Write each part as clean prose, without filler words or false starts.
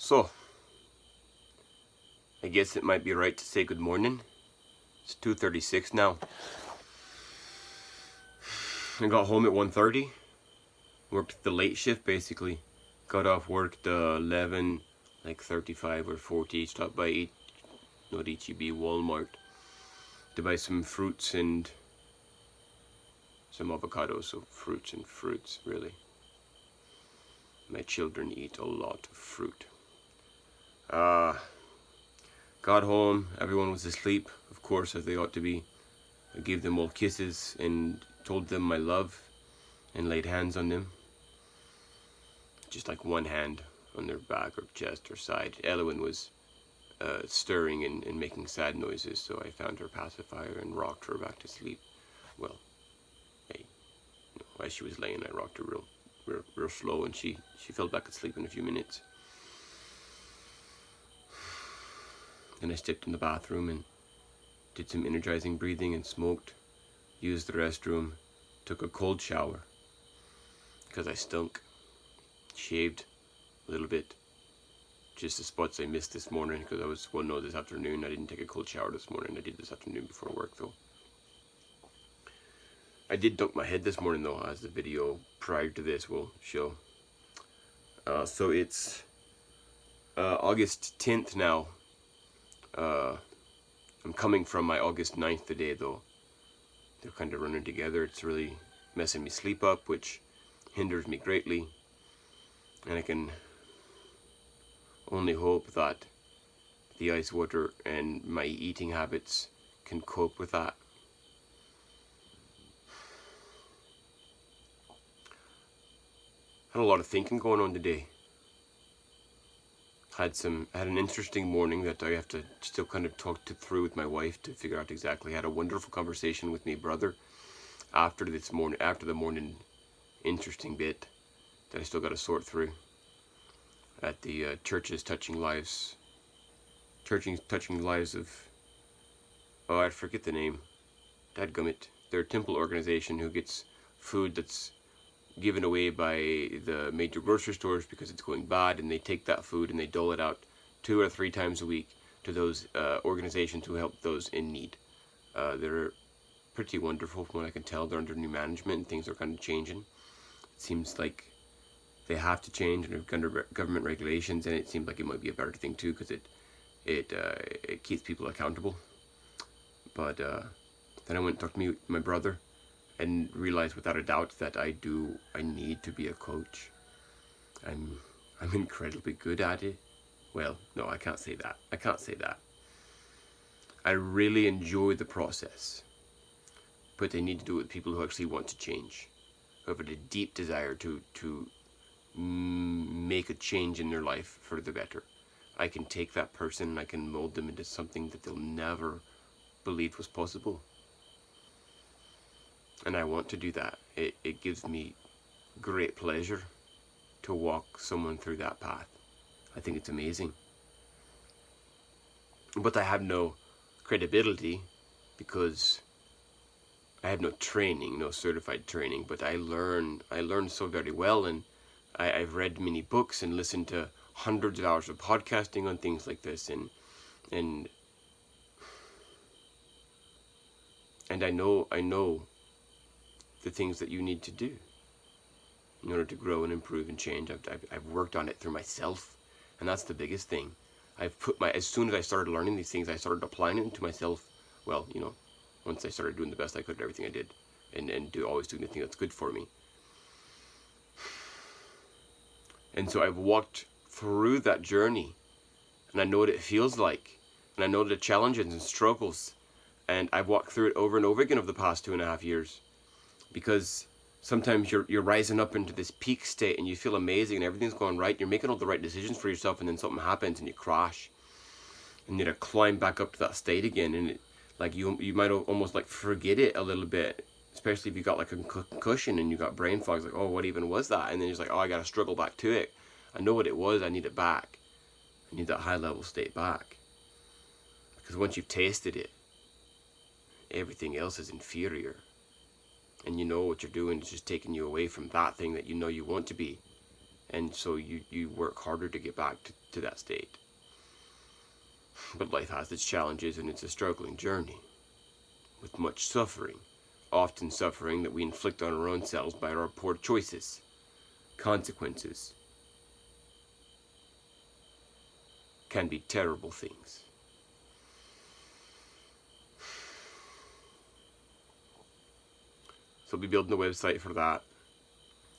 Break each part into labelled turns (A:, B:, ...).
A: So, I guess it might be right to say good morning. It's 2:36 now. I got home at 1:30. Worked the late shift basically. Got off work at 11, like 35 or 40. Stopped by not HEB, Walmart to buy some fruits and some avocados. So fruits really. My children eat a lot of fruit. Got home, everyone was asleep, of course, as they ought to be. I gave them all kisses and told them my love and laid hands on them. Just like one hand on their back or chest or side. Elwyn was stirring and making sad noises, so I found her pacifier and rocked her back to sleep. Well, as she was laying, I rocked her real slow, and she fell back asleep in a few minutes. Then I stepped in the bathroom and did some energizing breathing and smoked, used the restroom, took a cold shower because I stunk, shaved a little bit, just the spots I missed this morning because this afternoon. I didn't take a cold shower this morning. I did this afternoon before work though. I did dunk my head this morning though, as the video prior to this will show. So it's August 10th now. I'm coming from my August 9th today though. They're kind of running together. It's really messing me sleep up, which hinders me greatly. And I can only hope that the ice water and my eating habits can cope with that. Had a lot of thinking going on today. Had an interesting morning that I have to still kind of talk through with my wife to figure out exactly. Had a wonderful conversation with my brother after the morning interesting bit that I still got to sort through at the churches touching lives of, oh, I forget the name, dadgummit. They're a temple organization who gets food that's given away by the major grocery stores because it's going bad, and they take that food and they dole it out 2 or 3 times a week to those organizations who help those in need. They're pretty wonderful from what I can tell. They're under new management and things are kind of changing. It seems like they have to change under government regulations, and it seems like it might be a better thing too because it keeps people accountable. But then I went and talked to my brother and realized without a doubt that I need to be a coach. I'm incredibly good at it. Well, no, I can't say that. I really enjoy the process, but I need to do it with people who actually want to change, who have a deep desire to make a change in their life for the better. I can take that person and I can mold them into something that they'll never believe was possible. And I want to do that. It gives me great pleasure to walk someone through that path. I think it's amazing. But I have no credibility because I have no training, no certified training, but I learn so very well, and I've read many books and listened to hundreds of hours of podcasting on things like this, and I know the things that you need to do in order to grow and improve and change. I've worked on it through myself, and that's the biggest thing. As soon as I started learning these things, I started applying it to myself. Well, once I started doing the best I could at everything I did, and always doing the thing that's good for me. And so I've walked through that journey, and I know what it feels like, and I know the challenges and struggles, and I've walked through it over and over again over the past 2.5 years. Because sometimes you're rising up into this peak state and you feel amazing and everything's going right. You're making all the right decisions for yourself, and then something happens and you crash. And you gotta climb back up to that state again, and you might almost like forget it a little bit, especially if you got like a concussion and you got brain fog. It's like, oh, what even was that? And then you're like, oh, I gotta struggle back to it. I know what it was. I need it back. I need that high level state back. Because once you've tasted it, everything else is inferior. And you know what you're doing is just taking you away from that thing that you know you want to be. and so you work harder to get back to that state. But life has its challenges, and it's a struggling journey with much suffering, often suffering that we inflict on our own selves by our poor choices. Consequences can be terrible things. So I'll be building a website for that.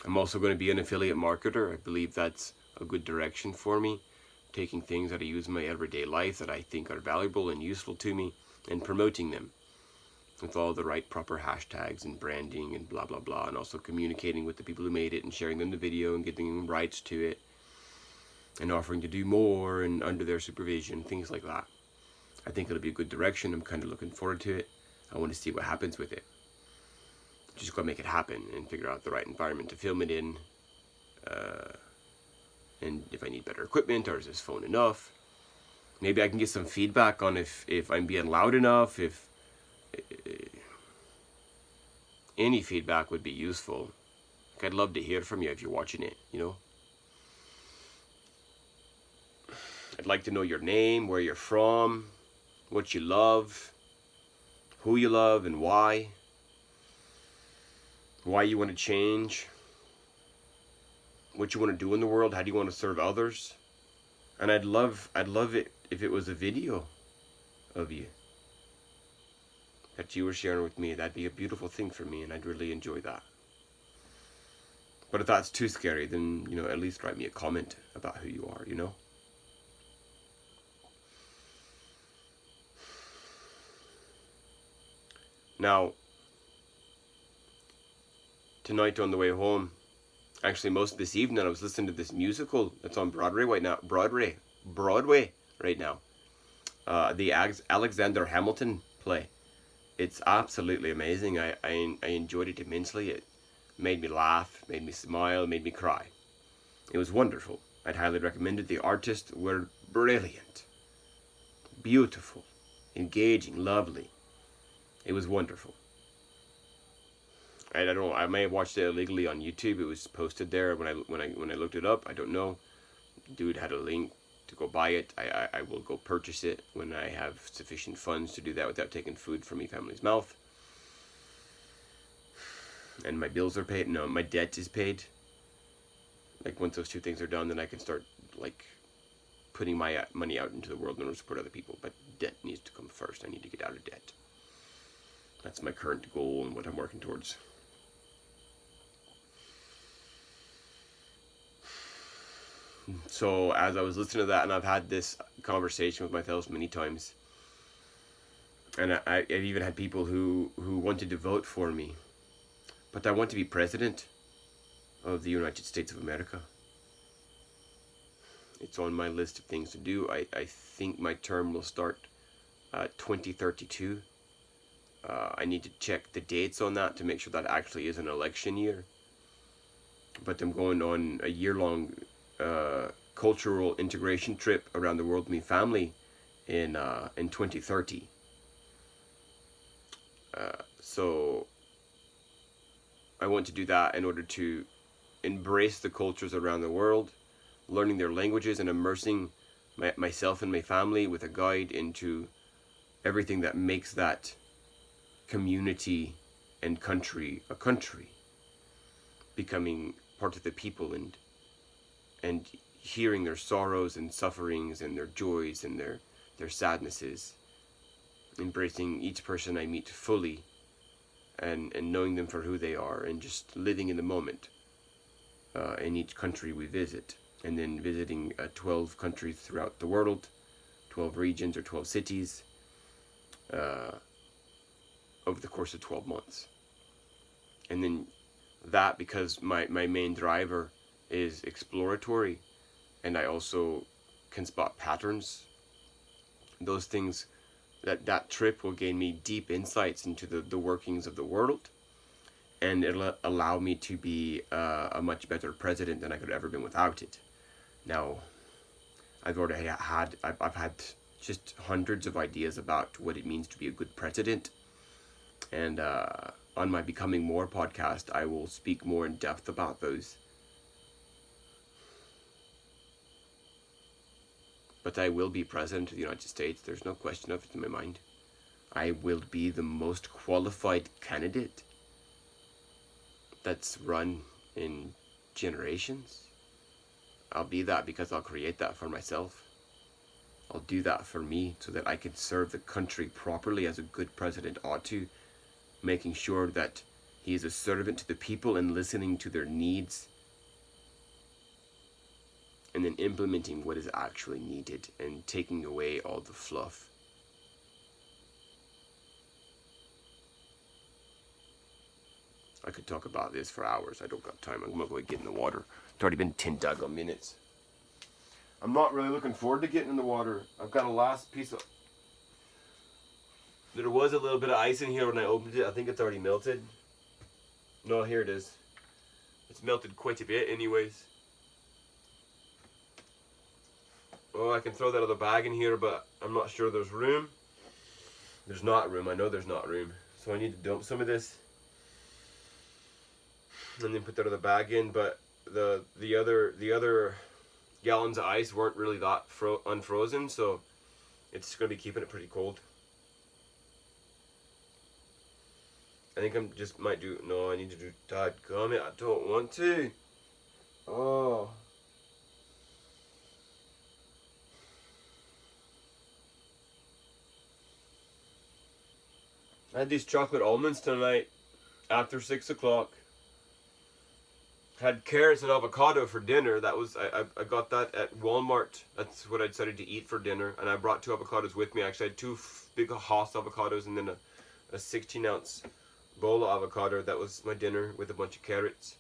A: I'm also going to be an affiliate marketer. I believe that's a good direction for me, taking things that I use in my everyday life that I think are valuable and useful to me, and promoting them with all the right proper hashtags and branding and blah blah blah, and also communicating with the people who made it and sharing them the video and getting them rights to it and offering to do more and under their supervision, things like that. I think it'll be a good direction. I'm kind of looking forward to it. I want to see what happens with it. Just gotta make it happen and figure out the right environment to film it in, and if I need better equipment, or is this phone enough. Maybe I can get some feedback on if I'm being loud enough, if any feedback would be useful. Like, I'd love to hear from you if you're watching it, you know. I'd like to know your name, where you're from, what you love, who you love and why you want to change, what you want to do in the world, how do you want to serve others. And I'd love it if it was a video of you that you were sharing with me. That'd be a beautiful thing for me, and I'd really enjoy that. But if that's too scary, then, you know, at least write me a comment about who you are, you know. Now, tonight on the way home, actually most of this evening, I was listening to this musical that's on Broadway right now. Broadway right now. The Alexander Hamilton play. It's absolutely amazing. I enjoyed it immensely. It made me laugh, made me smile, made me cry. It was wonderful. I'd highly recommend it. The artists were brilliant, beautiful, engaging, lovely. It was wonderful. I don't know. I may have watched it illegally on YouTube. It was posted there when I looked it up. I don't know. Dude had a link to go buy it. I will go purchase it when I have sufficient funds to do that without taking food from my family's mouth. And my bills are paid. No, my debt is paid. Like, once those two things are done, then I can start, like, putting my money out into the world in order to support other people. But debt needs to come first. I need to get out of debt. That's my current goal and what I'm working towards. So as I was listening to that, and I've had this conversation with myself many times, and I've even had people who wanted to vote for me, but I want to be president of the United States of America. It's on my list of things to do. I think my term will start 2032. I need to check the dates on that to make sure that actually is an election year. But I'm going on a year-long cultural integration trip around the world with my family in 2030. So I want to do that in order to embrace the cultures around the world, learning their languages and immersing myself and my family with a guide into everything that makes that community and country a country, becoming part of the people and hearing their sorrows and sufferings and their joys and their sadnesses, embracing each person I meet fully and knowing them for who they are, and just living in the moment in each country we visit, and then visiting 12 countries throughout the world, 12 regions or 12 cities over the course of 12 months. And then that, because my main driver is exploratory, and I also can spot patterns, those things, that trip will gain me deep insights into the workings of the world, and it'll allow me to be a much better president than I could have ever been without it. Now, I've had just hundreds of ideas about what it means to be a good president, and on my Becoming More podcast, I will speak more in depth about those. But I will be president of the United States. There's no question of it in my mind. I will be the most qualified candidate that's run in generations. I'll be that because I'll create that for myself. I'll do that for me so that I can serve the country properly as a good president ought to, making sure that he is a servant to the people and listening to their needs, and then implementing what is actually needed and taking away all the fluff. I could talk about this for hours. I don't got time. I'm gonna go get in the water. It's already been 10 daggone minutes. I'm not really looking forward to getting in the water. I've got a last piece of... There was a little bit of ice in here when I opened it. I think it's already melted. No, here it is. It's melted quite a bit anyways. Oh, I can throw that other bag in here, but I'm not sure there's room. There's not room. I know there's not room. So I need to dump some of this and then put that other bag in. But the other gallons of ice weren't really that unfrozen, so it's going to be keeping it pretty cold. I think I'm just might do... No, I need to do... Dadgummit, I don't want to. Oh. I had these chocolate almonds tonight after 6 o'clock. Had carrots and avocado for dinner. That was... I got that at Walmart. That's what I decided to eat for dinner. And I brought 2 avocados with me. Actually, I had 2 big Haas avocados and then a 16-ounce bowl of avocado. That was my dinner with a bunch of carrots.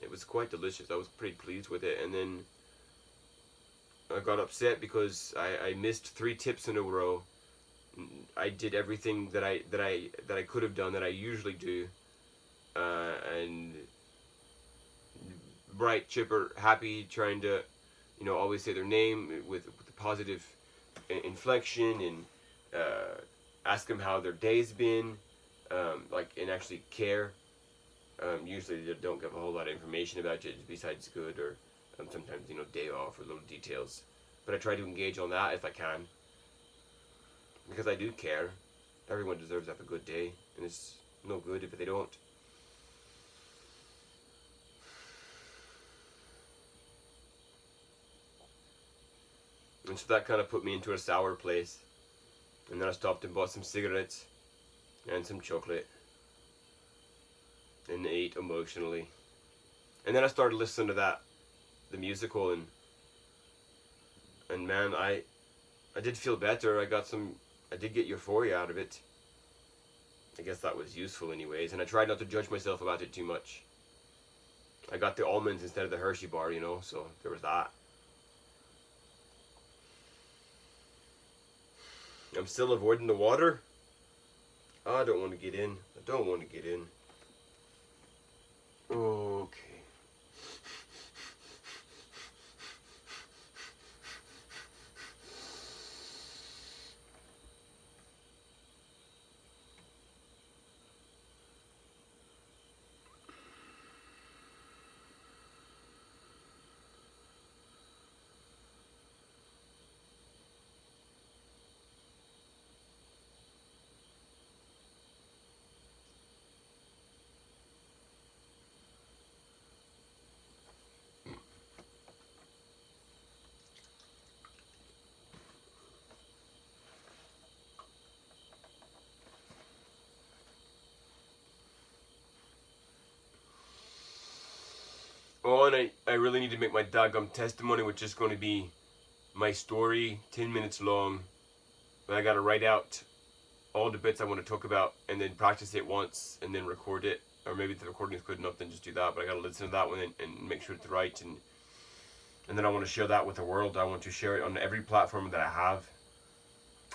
A: It was quite delicious. I was pretty pleased with it. And then I got upset because I missed 3 tips in a row. I did everything that I could have done, that I usually do, and bright, chipper, happy, trying to, always say their name with the positive inflection, and ask them how their day's been, and actually care. Usually they don't give a whole lot of information about it besides good, or sometimes day off or little details. But I try to engage on that if I can, because I do care. Everyone deserves to have a good day, and it's no good if they don't. And so that kind of put me into a sour place. And then I stopped and bought some cigarettes and some chocolate and ate emotionally. And then I started listening to the musical, and man, I did feel better. I did get euphoria out of it. I guess that was useful anyways, and I tried not to judge myself about it too much. I got the almonds instead of the Hershey bar, so there was that. I'm still avoiding the water. I don't want to get in. I don't want to get in. Okay. Oh, and I really need to make my daggum testimony, which is going to be my story, 10 minutes long. But I got to write out all the bits I want to talk about, and then practice it once, and then record it. Or maybe if the recording is good enough, then just do that. But I got to listen to that one and make sure it's right. And then I want to share that with the world. I want to share it on every platform that I have.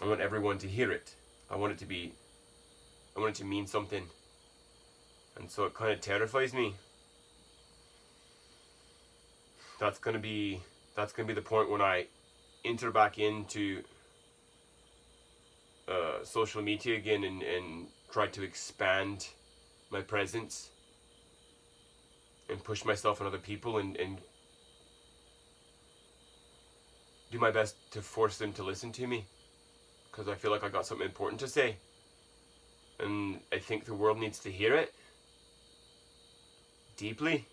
A: I want everyone to hear it. I want it to mean something. And so it kind of terrifies me. That's gonna be the point when I enter back into social media again and try to expand my presence and push myself on other people and do my best to force them to listen to me, because I feel like I got something important to say, and I think the world needs to hear it deeply.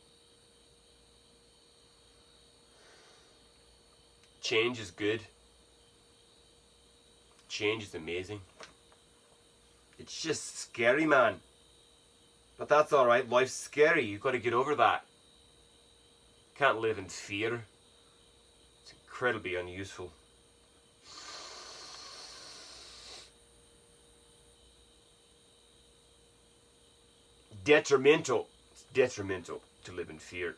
A: Change is good. Change is amazing. It's just scary, man. But that's alright, life's scary, you've got to get over that. Can't live in fear. It's incredibly unuseful. Detrimental. It's detrimental to live in fear.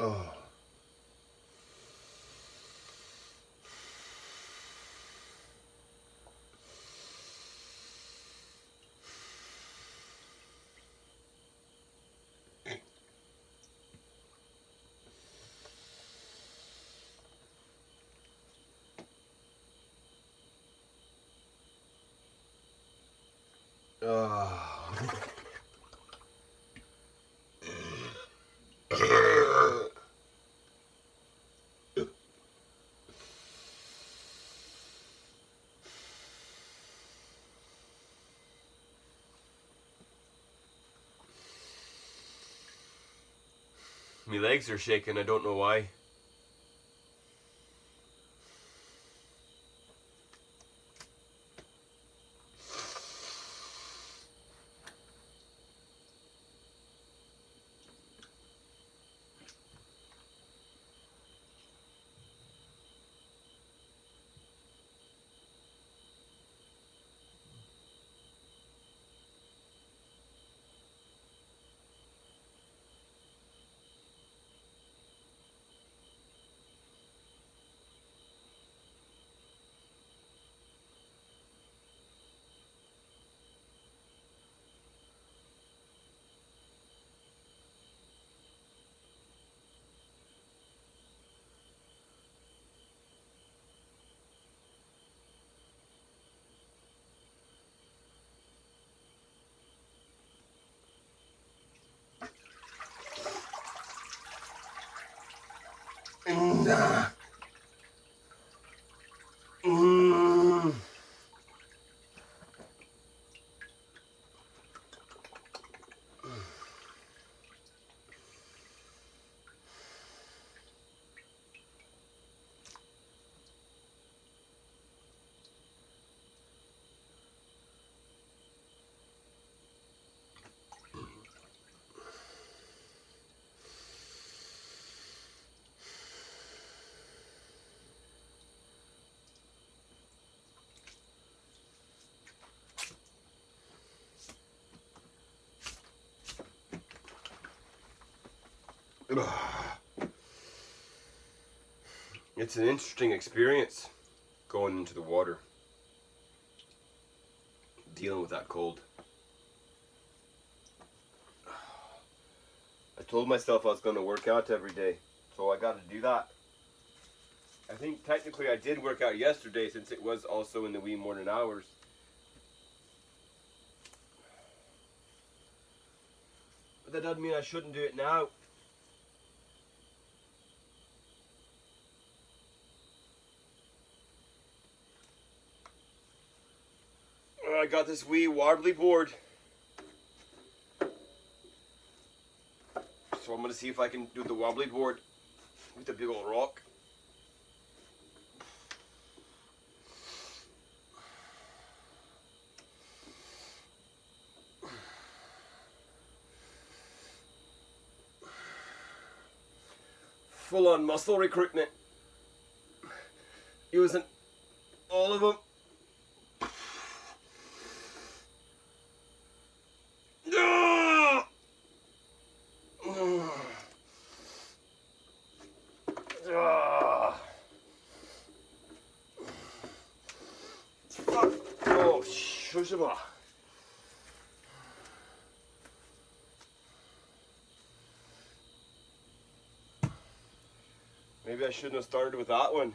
A: Oh. My legs are shaking, I don't know why. Nah. It's an interesting experience going into the water, dealing with that cold. I told myself I was going to work out every day, so I got to do that. I think technically I did work out yesterday since it was also in the wee morning hours. But that doesn't mean I shouldn't do it now. I got this wee wobbly board. So I'm gonna see if I can do the wobbly board with the big old rock. Full on muscle recruitment. Using all of them. Oh, shush. Maybe I shouldn't have started with that one.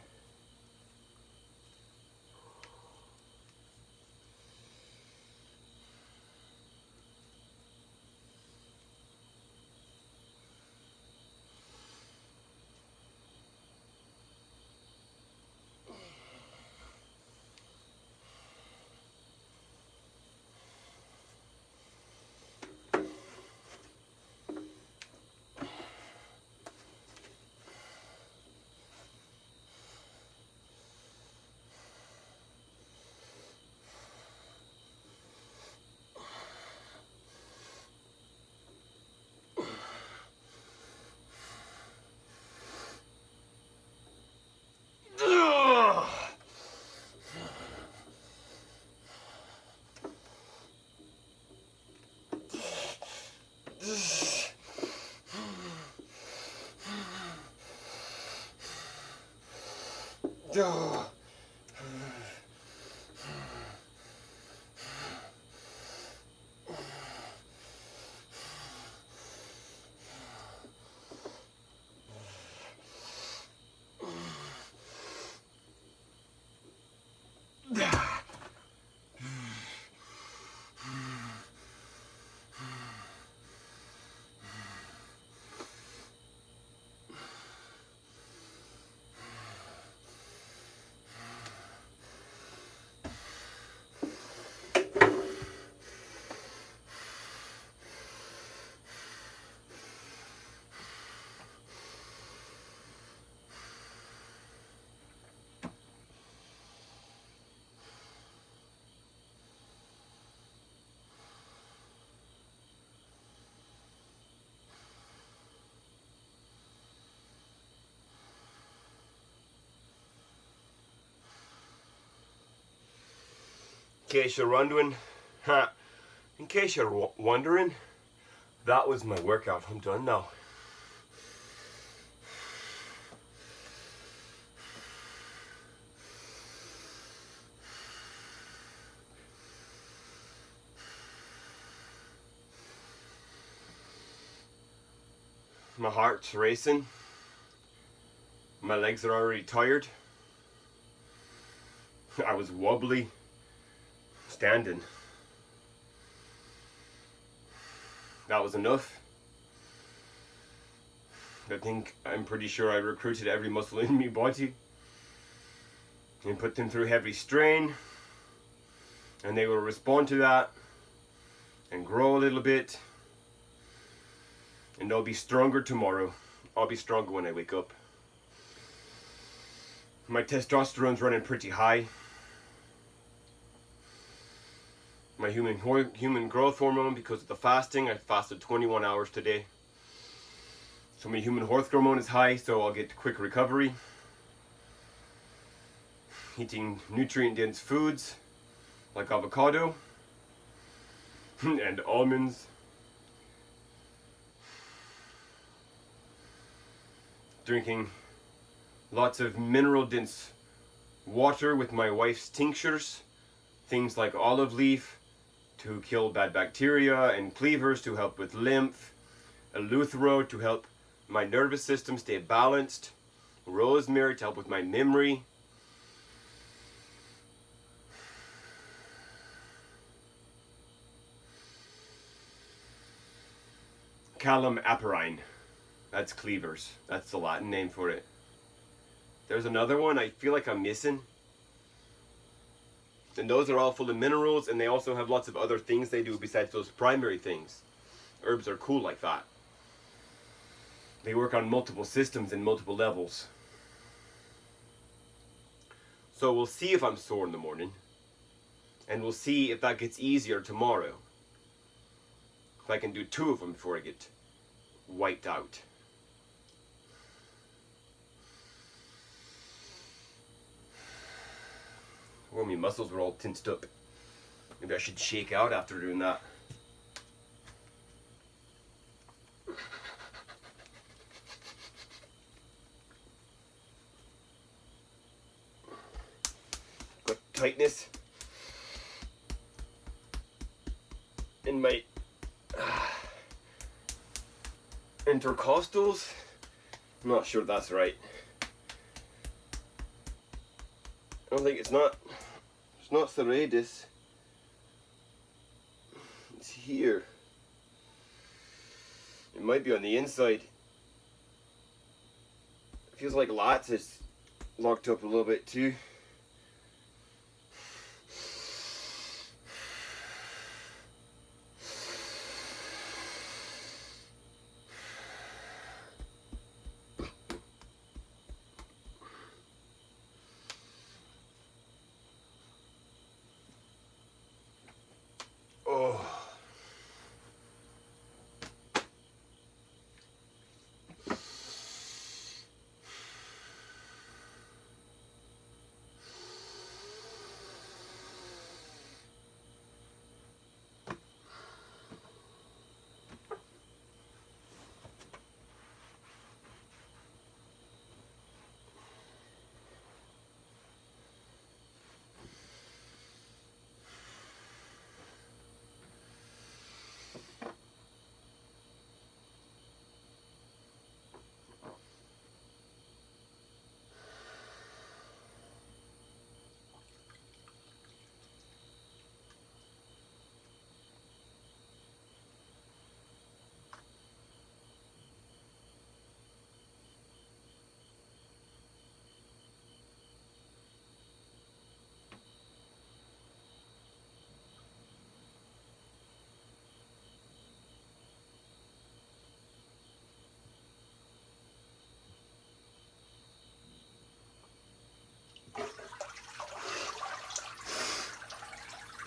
A: In case you're wondering, that was my workout. I'm done now. My heart's racing. My legs are already tired. I was wobbly standing. That was enough. I'm pretty sure I recruited every muscle in my body and put them through heavy strain, and they will respond to that and grow a little bit, and they'll be stronger tomorrow. I'll be stronger when I wake up. My testosterone's running pretty high. My human growth hormone, because of the fasting, I fasted 21 hours today. So my human growth hormone is high, so I'll get quick recovery. Eating nutrient-dense foods like avocado and almonds. Drinking lots of mineral-dense water with my wife's tinctures. Things like olive leaf to kill bad bacteria, and cleavers to help with lymph, eleuthero to help my nervous system stay balanced, rosemary to help with my memory, Callum aperine, that's cleavers, that's the Latin name for it. There's another one I feel like I'm missing. And those are all full of minerals, and they also have lots of other things they do besides those primary things. Herbs are cool like that. They work on multiple systems and multiple levels. So we'll see if I'm sore in the morning, and we'll see if that gets easier tomorrow. If I can do 2 of them before I get wiped out. Oh, my muscles were all tensed up. Maybe I should shake out after doing that. Got tightness in my intercostals. I'm not sure that's right. I don't think it's not serratus. It's here. It might be on the inside. It feels like lats is locked up a little bit too. Oh.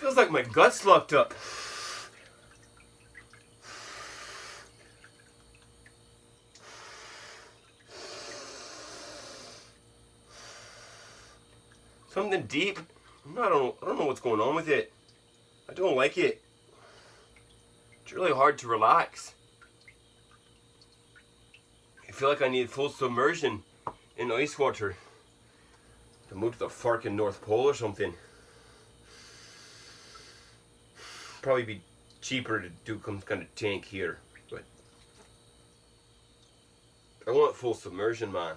A: Feels like my gut's locked up. Something deep. I don't know what's going on with it. I don't like it. It's really hard to relax. I feel like I need full submersion in ice water to move to the fucking North Pole or something. Probably be cheaper to do some kind of tank here, but I want full submersion, man.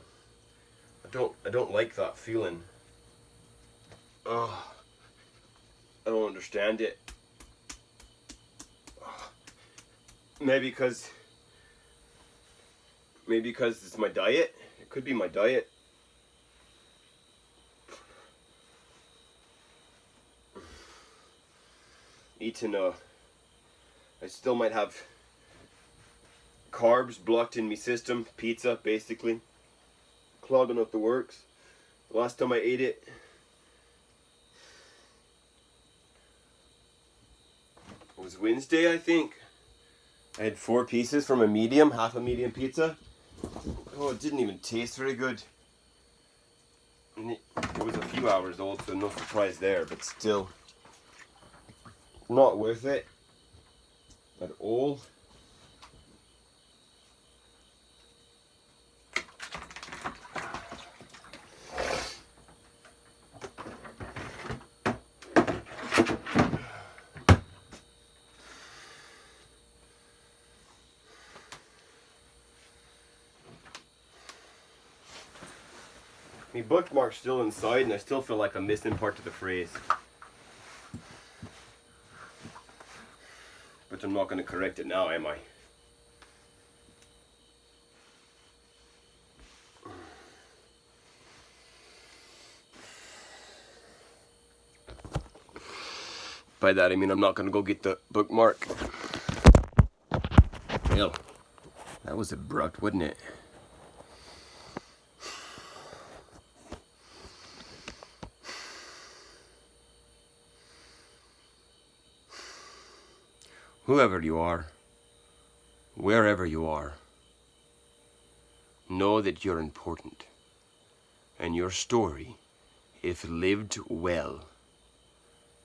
A: I don't like that feeling. Oh, I don't understand it. Maybe because it's my diet. It could be my diet. Eating I still might have carbs blocked in my system. Pizza, basically, clogging up the works. The last time I ate it, it was Wednesday, I think. I had 4 pieces from a medium, half a medium pizza. Oh, it didn't even taste very good. And it was a few hours old, so no surprise there, but still not worth it at all. My bookmark's still inside and I still feel like I'm missing part of the phrase. But I'm not going to correct it now, am I? By that I mean I'm not gonna go get the bookmark. Well, that was abrupt, wasn't it? Whoever you are, wherever you are, know that you're important, and your story, if lived well,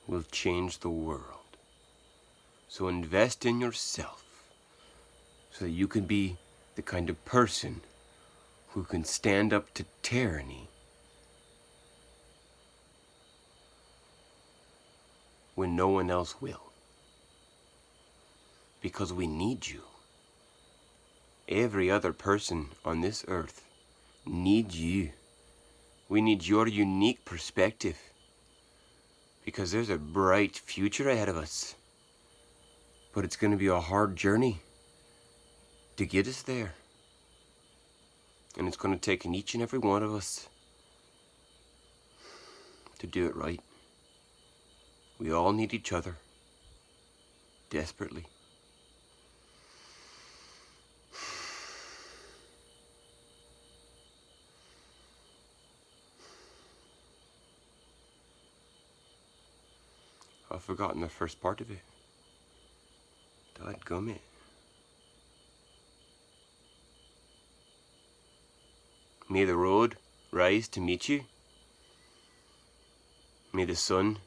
A: will change the world. So invest in yourself so that you can be the kind of person who can stand up to tyranny when no one else will. Because we need you. Every other person on this earth needs you. We need your unique perspective. Because there's a bright future ahead of us. But it's going to be a hard journey to get us there. And it's going to take in each and every one of us to do it right. We all need each other. Desperately. I've forgotten the first part of it. Dadgummit. May the road rise to meet you. May the sun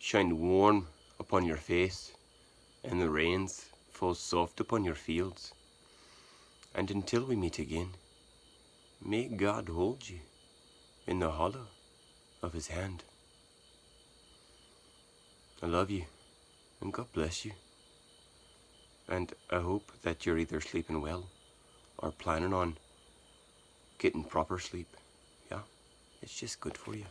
A: shine warm upon your face, and the rains fall soft upon your fields. And until we meet again, may God hold you in the hollow of his hand. I love you, and God bless you. And I hope that you're either sleeping well or planning on getting proper sleep. Yeah, it's just good for you.